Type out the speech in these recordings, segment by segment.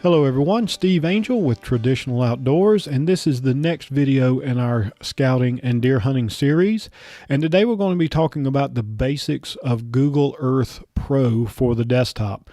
Hello everyone, Steve Angel with Traditional Outdoors, and this is the next video in our scouting and deer hunting series. And today we're going to be talking about the basics of Google Earth Pro for the desktop.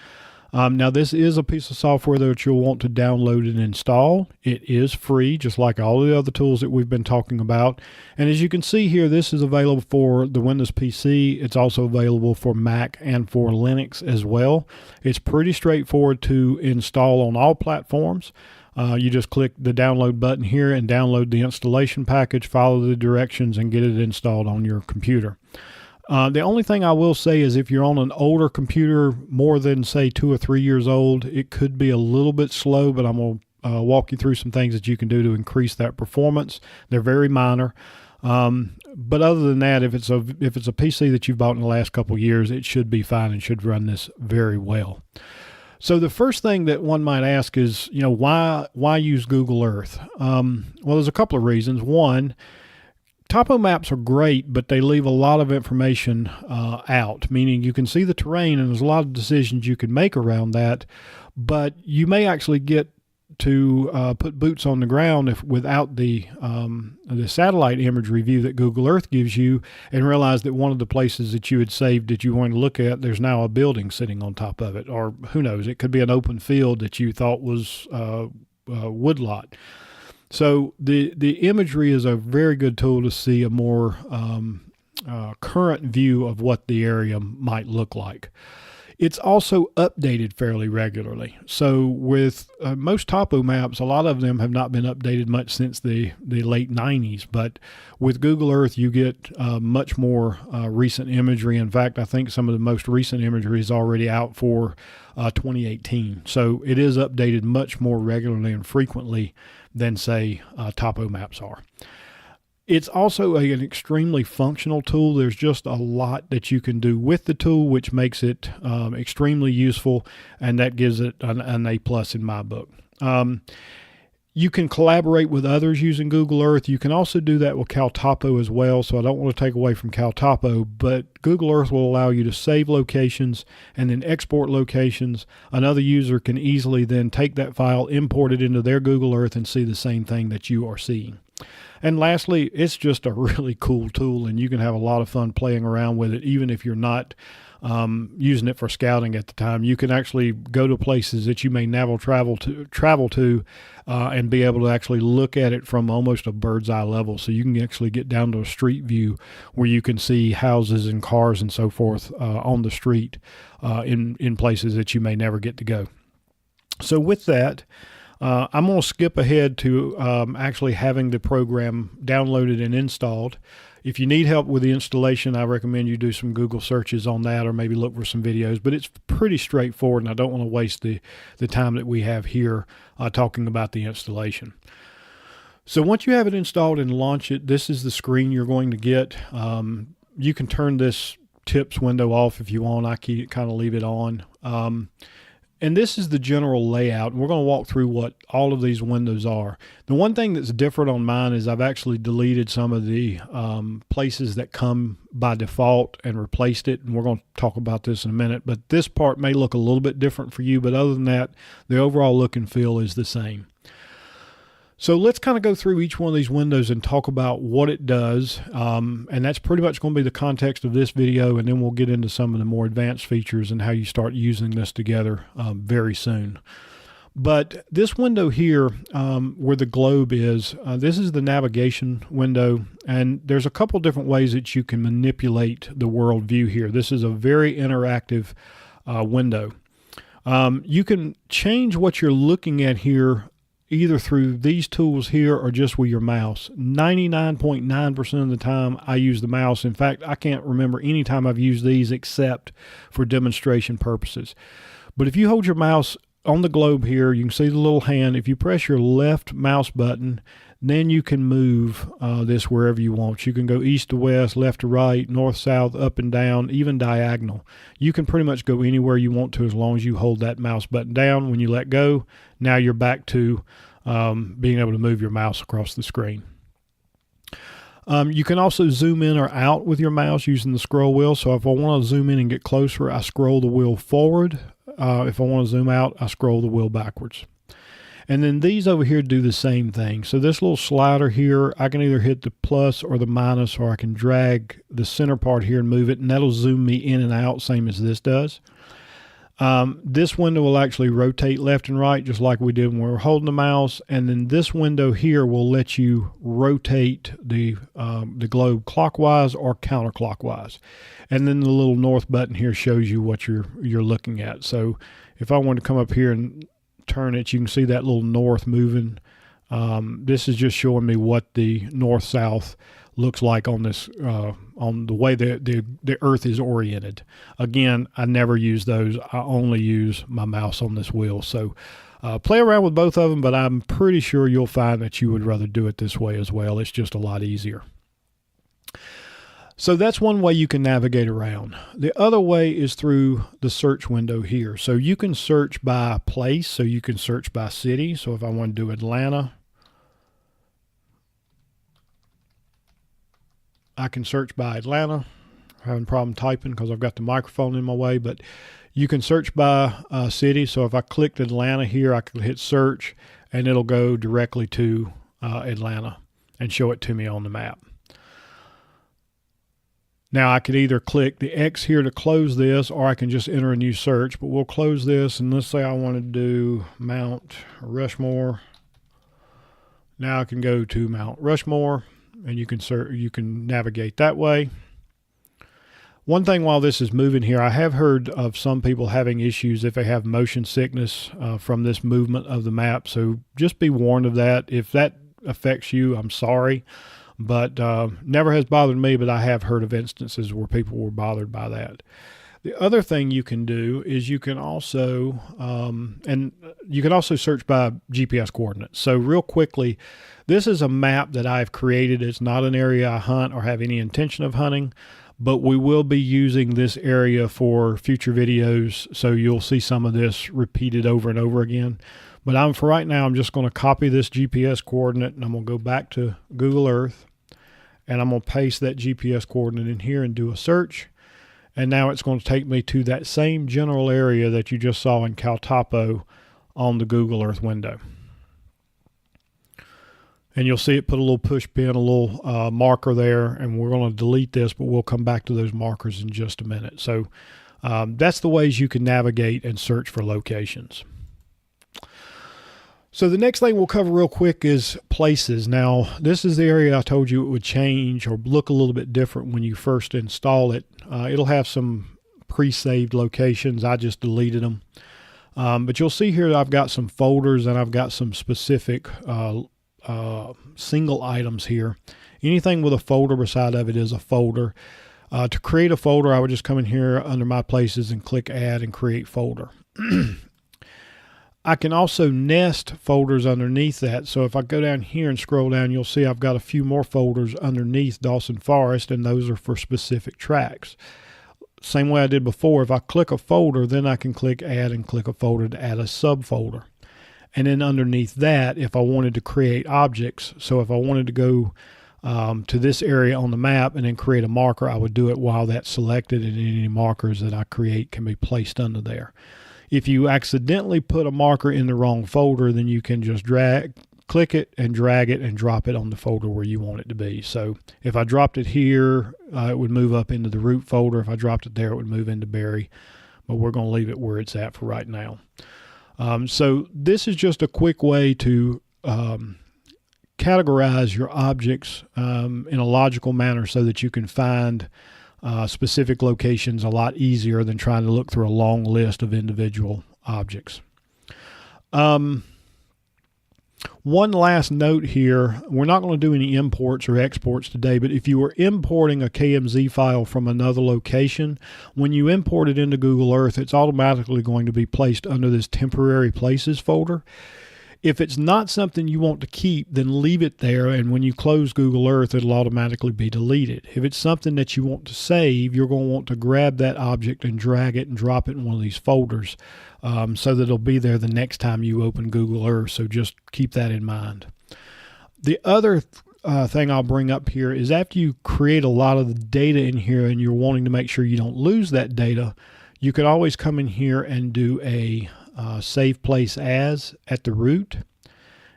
Now this is a piece of software that you'll want to download and install. It is free, just like all the other tools that we've been talking about. And as you can see here, this is available for the Windows PC. It's also available for Mac and for Linux as well. It's pretty straightforward to install on all platforms. You just click the download button here and download the installation package, follow the directions, and get it installed on your computer. The only thing I will say is if you're on an older computer, more than say 2 or 3 years old, it could be a little bit slow, but I'm going to walk you through some things that you can do to increase that performance. They're very minor. But other than that, if it's a PC that you've bought in the last couple of years, it should be fine and should run this very well. So the first thing that one might ask is, why use Google Earth? Well, there's a couple of reasons. One, topo maps are great, but they leave a lot of information out, meaning you can see the terrain and there's a lot of decisions you can make around that, but you may actually get to put boots on the ground without the satellite imagery view that Google Earth gives you, and realize that one of the places that you had saved that you wanted to look at, there's now a building sitting on top of it, or who knows, it could be an open field that you thought was a woodlot. So the imagery is a very good tool to see a more current view of what the area might look like. It's also updated fairly regularly. So with most topo maps, a lot of them have not been updated much since the late 90s. But with Google Earth, you get much more recent imagery. In fact, I think some of the most recent imagery is already out for 2018. So it is updated much more regularly and frequently than, say, topo maps are. It's also an extremely functional tool. There's just a lot that you can do with the tool, which makes it extremely useful, and that gives it an A+ in my book. You can collaborate with others using Google Earth. You can also do that with CalTopo as well, so I don't want to take away from CalTopo, but Google Earth will allow you to save locations and then export locations. Another user can easily then take that file, import it into their Google Earth, and see the same thing that you are seeing. And lastly, it's just a really cool tool, and you can have a lot of fun playing around with it, even if you're not using it for scouting at the time. You can actually go to places that you may never travel to and be able to actually look at it from almost a bird's eye level. So you can actually get down to a street view where you can see houses and cars and so forth on the street in places that you may never get to go. So with that, I'm going to skip ahead to actually having the program downloaded and installed. If you need help with the installation, I recommend you do some Google searches on that, or maybe look for some videos, but it's pretty straightforward, and I don't want to waste the time that we have here talking about the installation. So once you have it installed and launch it, this is the screen you're going to get. You can turn this tips window off if you want. I kind of leave it on. And this is the general layout. We're going to walk through what all of these windows are. The one thing that's different on mine is I've actually deleted some of the places that come by default and replaced it. And we're going to talk about this in a minute. But this part may look a little bit different for you. But other than that, the overall look and feel is the same. So let's kind of go through each one of these windows and talk about what it does. And that's pretty much going to be the context of this video. And then we'll get into some of the more advanced features and how you start using this together very soon. But this window here where the globe is, this is the navigation window. And there's a couple different ways that you can manipulate the world view here. This is a very interactive window. You can change what you're looking at here either through these tools here or just with your mouse. 99.9% of the time I use the mouse. In fact, I can't remember any time I've used these except for demonstration purposes. But if you hold your mouse on the globe here, you can see the little hand. If you press your left mouse button, then you can move this wherever you want. You can go east to west, left to right, north, south, up and down, even diagonal. You can pretty much go anywhere you want to as long as you hold that mouse button down. When you let go, now you're back to being able to move your mouse across the screen. You can also zoom in or out with your mouse using the scroll wheel. So if I want to zoom in and get closer, I scroll the wheel forward. If I want to zoom out, I scroll the wheel backwards. And then these over here do the same thing. So this little slider here, I can either hit the plus or the minus, or I can drag the center part here and move it, and that'll zoom me in and out, same as this does. This window will actually rotate left and right, just like we did when we were holding the mouse. And then this window here will let you rotate the globe clockwise or counterclockwise. And then the little north button here shows you what you're looking at. So if I want to come up here and turn it, you can see that little north moving. This is just showing me what the north-south looks like on this, on the way the Earth is oriented. Again, I never use those. I only use my mouse on this wheel. So play around with both of them, but I'm pretty sure you'll find that you would rather do it this way as well. It's just a lot easier. So that's one way you can navigate around. The other way is through the search window here. So you can search by place, so you can search by city. So if I want to do Atlanta, I can search by Atlanta. I'm having a problem typing because I've got the microphone in my way, but you can search by city. So if I clicked Atlanta here, I can hit search and it'll go directly to Atlanta and show it to me on the map. Now I could either click the X here to close this, or I can just enter a new search, but we'll close this. And let's say I want to do Mount Rushmore. Now I can go to Mount Rushmore and you can navigate that way. One thing while this is moving here, I have heard of some people having issues if they have motion sickness from this movement of the map. So just be warned of that. If that affects you, I'm sorry. But never has bothered me, but I have heard of instances where people were bothered by that. The other thing you can do is you can also search by GPS coordinates. So real quickly, this is a map that I've created. It's not an area I hunt or have any intention of hunting, but we will be using this area for future videos. So you'll see some of this repeated over and over again. But for right now, I'm just going to copy this GPS coordinate and I'm going to go back to Google Earth and I'm going to paste that GPS coordinate in here and do a search. And now it's going to take me to that same general area that you just saw in Caltapo on the Google Earth window. And you'll see it put a little push pin, a little marker there, and we're going to delete this, but we'll come back to those markers in just a minute. So that's the ways you can navigate and search for locations. So the next thing we'll cover real quick is places. Now, this is the area I told you it would change or look a little bit different when you first install it. It'll have some pre-saved locations. I just deleted them. But you'll see here I've got some folders and I've got some specific single items here. Anything with a folder beside of it is a folder. To create a folder, I would just come in here under my places and click add and create folder. I can also nest folders underneath that. So if I go down here and scroll down, you'll see I've got a few more folders underneath Dawson Forest, and those are for specific tracks. Same way I did before, if I click a folder, then I can click add and click a folder to add a subfolder. And then underneath that, if I wanted to create objects, so if I wanted to go to this area on the map and then create a marker, I would do it while that's selected, and any markers that I create can be placed under there. If you accidentally put a marker in the wrong folder, then you can just click it and drag it and drop it on the folder where you want it to be. So if I dropped it here, it would move up into the root folder. If I dropped it there, it would move into berry, but we're going to leave it where it's at for right now. So this is just a quick way to categorize your objects in a logical manner so that you can find specific locations a lot easier than trying to look through a long list of individual objects. One last note here, we're not going to do any imports or exports today, but if you were importing a KMZ file from another location, when you import it into Google Earth, it's automatically going to be placed under this temporary places folder. If it's not something you want to keep, then leave it there, and when you close Google Earth, it'll automatically be deleted. If it's something that you want to save, you're going to want to grab that object and drag it and drop it in one of these folders so that it'll be there the next time you open Google Earth, so just keep that in mind. The other thing I'll bring up here is after you create a lot of the data in here and you're wanting to make sure you don't lose that data, you could always come in here and do a save place as at the root.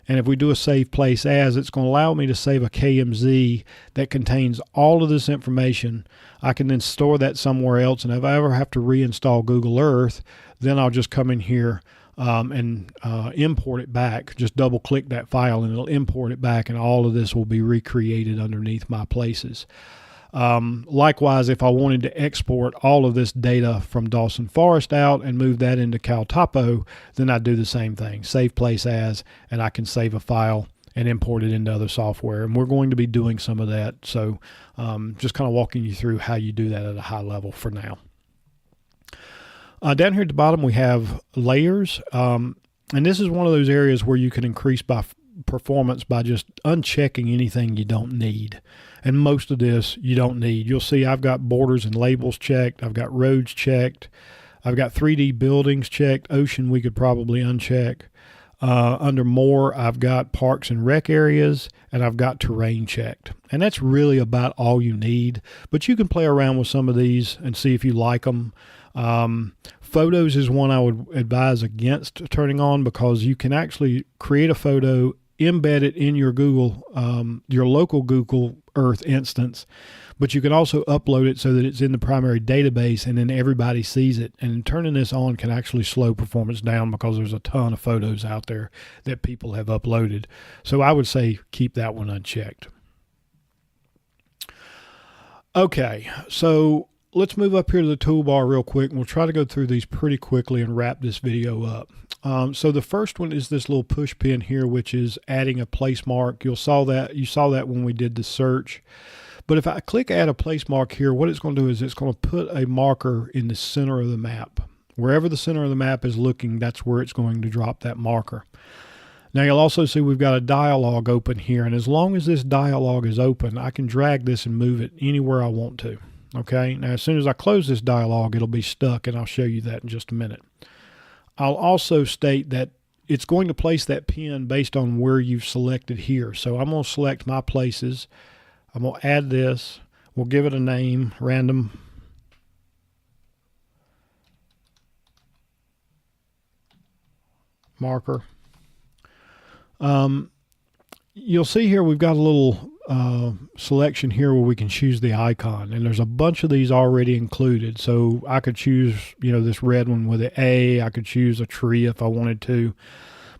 And if we do a save place as, it's going to allow me to save a KMZ that contains all of this information. I can then store that somewhere else, and if I ever have to reinstall Google Earth, then I'll just come in here and import it back. Just double click that file and it'll import it back, and all of this will be recreated underneath my places. Likewise, if I wanted to export all of this data from Dawson Forest out and move that into CalTopo, then I do the same thing, save place as, and I can save a file and import it into other software. And we're going to be doing some of that. So just kind of walking you through how you do that at a high level for now. Down here at the bottom, we have layers. And this is one of those areas where you can increase performance by just unchecking anything you don't need. And most of this you don't need. You'll see I've got borders and labels checked. I've got roads checked. I've got 3D buildings checked. Ocean we could probably uncheck. Under more, I've got parks and rec areas, and I've got terrain checked. And that's really about all you need. But you can play around with some of these and see if you like them. Photos is one I would advise against turning on, because you can actually create a photo, embed it in your Google, your local Google Earth instance, but you can also upload it so that it's in the primary database and then everybody sees it. And turning this on can actually slow performance down because there's a ton of photos out there that people have uploaded. So I would say keep that one unchecked. Okay, so let's move up here to the toolbar real quick, and we'll try to go through these pretty quickly and wrap this video up. So the first one is this little push pin here, which is adding a place mark. You saw that when we did the search. But if I click add a place mark here, what it's going to do is it's going to put a marker in the center of the map. Wherever the center of the map is looking, that's where it's going to drop that marker. Now you'll also see we've got a dialog open here, and as long as this dialog is open, I can drag this and move it anywhere I want to. Okay, now as soon as I close this dialog, it'll be stuck, and I'll show you that in just a minute. I'll also state that it's going to place that pin based on where you've selected here. So I'm going to select my places. I'm going to add this. We'll give it a name, random. Marker. You'll see here we've got a little selection here where we can choose the icon, and there's a bunch of these already included. So I could choose, this red one with an A. I could choose a tree if I wanted to.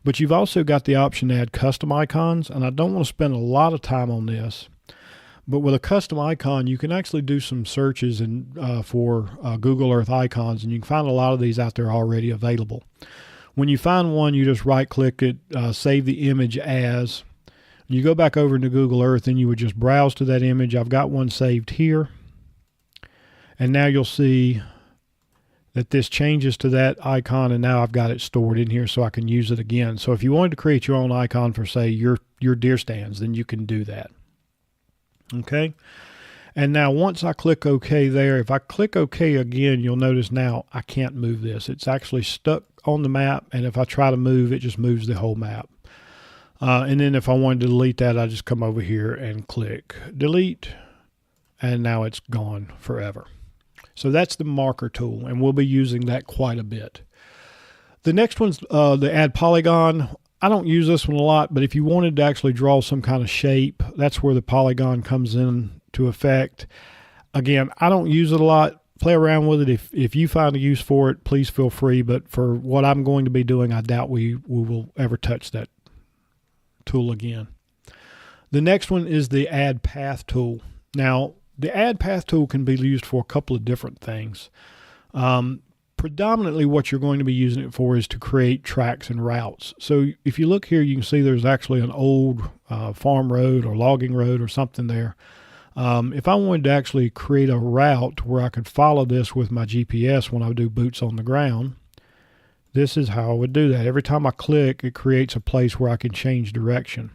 But you've also got the option to add custom icons, and I don't want to spend a lot of time on this. But with a custom icon, you can actually do some searches for Google Earth icons, and you can find a lot of these out there already available. When you find one, you just right-click it, save the image as. You go back over into Google Earth, and you would just browse to that image. I've got one saved here. And now you'll see that this changes to that icon, and now I've got it stored in here so I can use it again. So if you wanted to create your own icon for, say, your deer stands, then you can do that. Okay. And now once I click OK there, if I click OK again, you'll notice now I can't move this. It's actually stuck on the map, and if I try to move, it just moves the whole map. And then if I wanted to delete that, I just come over here and click delete, and now it's gone forever. So that's the marker tool, and we'll be using that quite a bit. The next one's the add polygon. I don't use this one a lot, but if you wanted to actually draw some kind of shape, that's where the polygon comes in to effect. Again, I don't use it a lot. Play around with it. If you find a use for it, please feel free. But for what I'm going to be doing, I doubt we will ever touch that tool again. The next one is the add path tool. Now, the add path tool can be used for a couple of different things. Predominantly what you're going to be using it for is to create tracks and routes. So if you look here, you can see there's actually an old farm road or logging road or something there. If I wanted to actually create a route where I could follow this with my GPS when I do boots on the ground, this is how I would do that. Every time I click, it creates a place where I can change direction.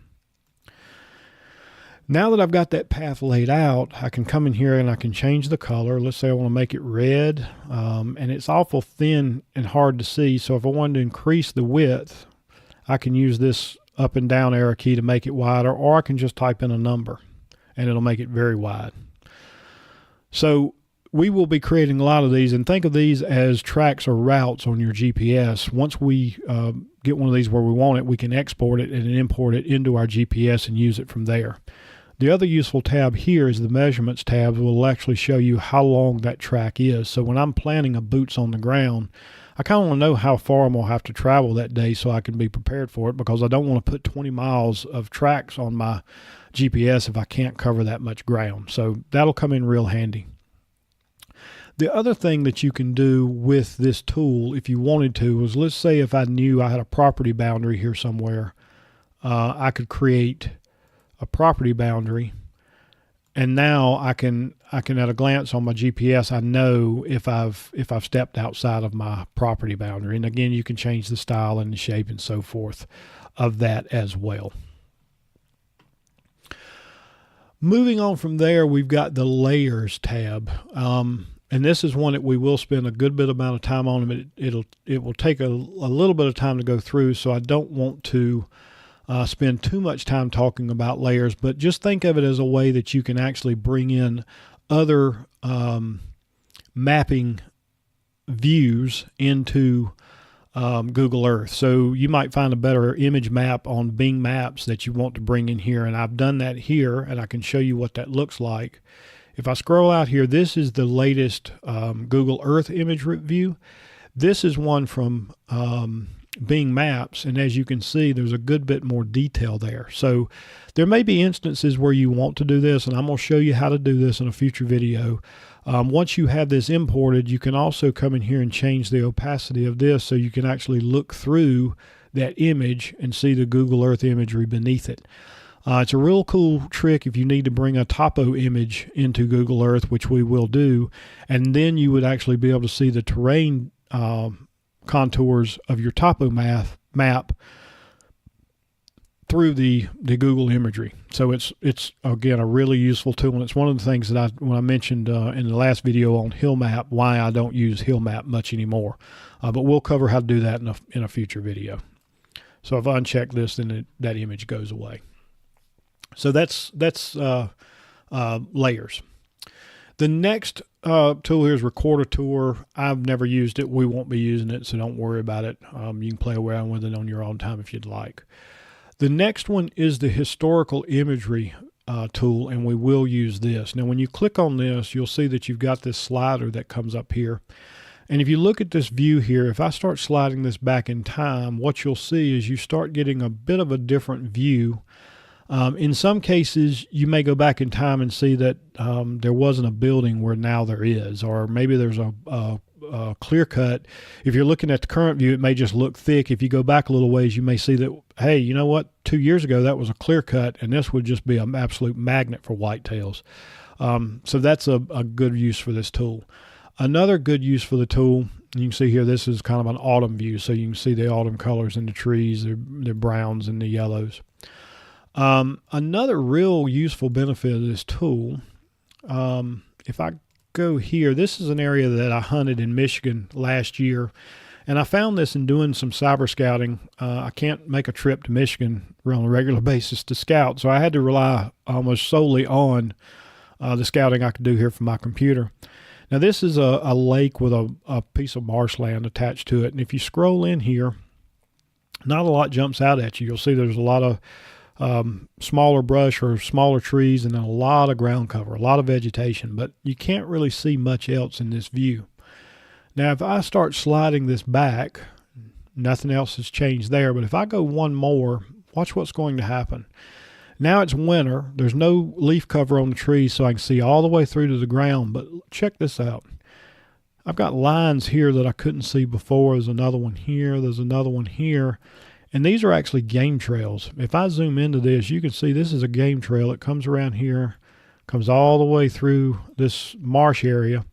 Now that I've got that path laid out, I can come in here and I can change the color. Let's say I want to make it red, and it's awful thin and hard to see. So if I wanted to increase the width, I can use this up and down arrow key to make it wider, or I can just type in a number and it'll make it very wide. So we will be creating a lot of these, and think of these as tracks or routes on your GPS. Once we get one of these where we want it, we can export it and import it into our GPS and use it from there. The other useful tab here is the measurements tab. Will actually show you how long that track is. So when I'm planning a boots on the ground, I kind of want to know how far I'm going to have to travel that day so I can be prepared for it, because I don't want to put 20 miles of tracks on my GPS if I can't cover that much ground. So that'll come in real handy. The other thing that you can do with this tool, if you wanted to, is, let's say if I knew I had a property boundary here somewhere, I could create a property boundary, and now I can at a glance on my GPS, I know if I've stepped outside of my property boundary. And again, you can change the style and the shape and so forth of that as well. Moving on from there, we've got the layers tab. And this is one that we will spend a good bit amount of time on, but it will take a little bit of time to go through, so I don't want to spend too much time talking about layers, but just think of it as a way that you can actually bring in other mapping views into Google Earth. So you might find a better image map on Bing Maps that you want to bring in here, and I've done that here, and I can show you what that looks like. If I scroll out here, this is the latest Google Earth image view. This is one from Bing Maps, and as you can see, there's a good bit more detail there. So there may be instances where you want to do this, and I'm going to show you how to do this in a future video. Once you have this imported, you can also come in here and change the opacity of this so you can actually look through that image and see the Google Earth imagery beneath it. It's a real cool trick if you need to bring a topo image into Google Earth, which we will do, and then you would actually be able to see the terrain contours of your topo map through the Google imagery. So it's again a really useful tool, and it's one of the things that when I mentioned in the last video on Hill Map, why I don't use Hill Map much anymore. But we'll cover how to do that in a future video. So if I uncheck this, then that image goes away. So that's layers. The next tool here is Record a Tour. I've never used it. We won't be using it, so don't worry about it. You can play around with it on your own time if you'd like. The next one is the Historical Imagery tool, and we will use this. Now, when you click on this, you'll see that you've got this slider that comes up here. And if you look at this view here, if I start sliding this back in time, what you'll see is you start getting a bit of a different view. In some cases, you may go back in time and see that there wasn't a building where now there is, or maybe there's a clear cut. If you're looking at the current view, it may just look thick. If you go back a little ways, you may see that, hey, you know what, 2 years ago that was a clear cut, and this would just be an absolute magnet for whitetails. So that's a good use for this tool. Another good use for the tool, you can see here, this is kind of an autumn view, so you can see the autumn colors in the trees, the browns and the yellows. Another real useful benefit of this tool, if I go here, this is an area that I hunted in Michigan last year, and I found this in doing some cyber scouting. I can't make a trip to Michigan on a regular basis to scout, so I had to rely almost solely on the scouting I could do here from my computer. Now this is a lake with a piece of marshland attached to it, and if you scroll in here, not a lot jumps out at you. You'll see there's a lot of smaller brush or smaller trees, and then a lot of ground cover, a lot of vegetation, but you can't really see much else in this view. Now if I start sliding this back, nothing else has changed there, but if I go one more, watch what's going to happen. Now it's winter, there's no leaf cover on the trees, so I can see all the way through to the ground, but check this out. I've got lines here that I couldn't see before. There's another one here, there's another one here. And these are actually game trails. If I zoom into this, you can see this is a game trail. It comes around here, comes all the way through this marsh area,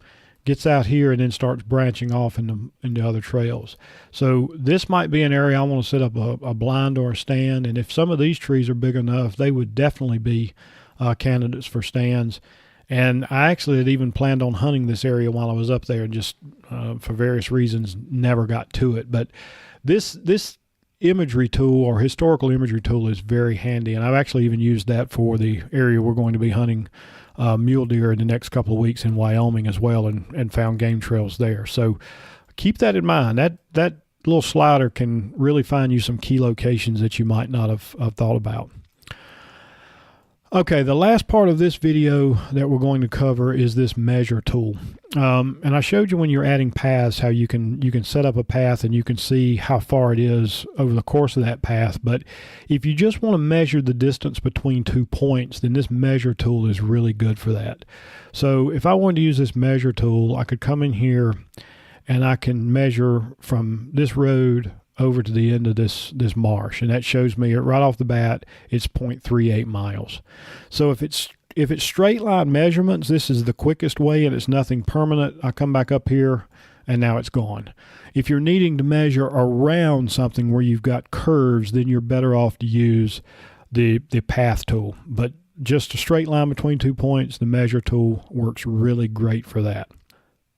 gets out here, and then starts branching off into other trails. So this might be an area I want to set up a blind or a stand. And if some of these trees are big enough, they would definitely be candidates for stands. And I actually had even planned on hunting this area while I was up there, and just for various reasons never got to it. But this imagery tool, or historical imagery tool, is very handy, and I've actually even used that for the area we're going to be hunting mule deer in the next couple of weeks in Wyoming as well, and found game trails there. So keep that in mind. That little slider can really find you some key locations that you might not have thought about. Okay, the last part of this video that we're going to cover is this measure tool. And I showed you when you're adding paths how you can set up a path and you can see how far it is over the course of that path. But if you just want to measure the distance between 2 points, then this measure tool is really good for that. So if I wanted to use this measure tool, I could come in here and I can measure from this road over to the end of this marsh, and that shows me right off the bat it's 0.38 miles. So if it's straight line measurements, this is the quickest way and it's nothing permanent. I come back up here and now it's gone. If you're needing to measure around something where you've got curves, then you're better off to use the path tool. But just a straight line between 2 points, the measure tool works really great for that.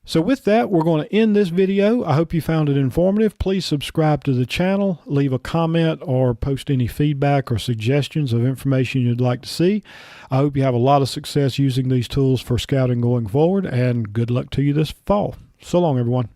So with that, we're going to end this video. I hope you found it informative. Please subscribe to the channel, leave a comment, or post any feedback or suggestions of information you'd like to see. I hope you have a lot of success using these tools for scouting going forward, and good luck to you this fall. So long, everyone.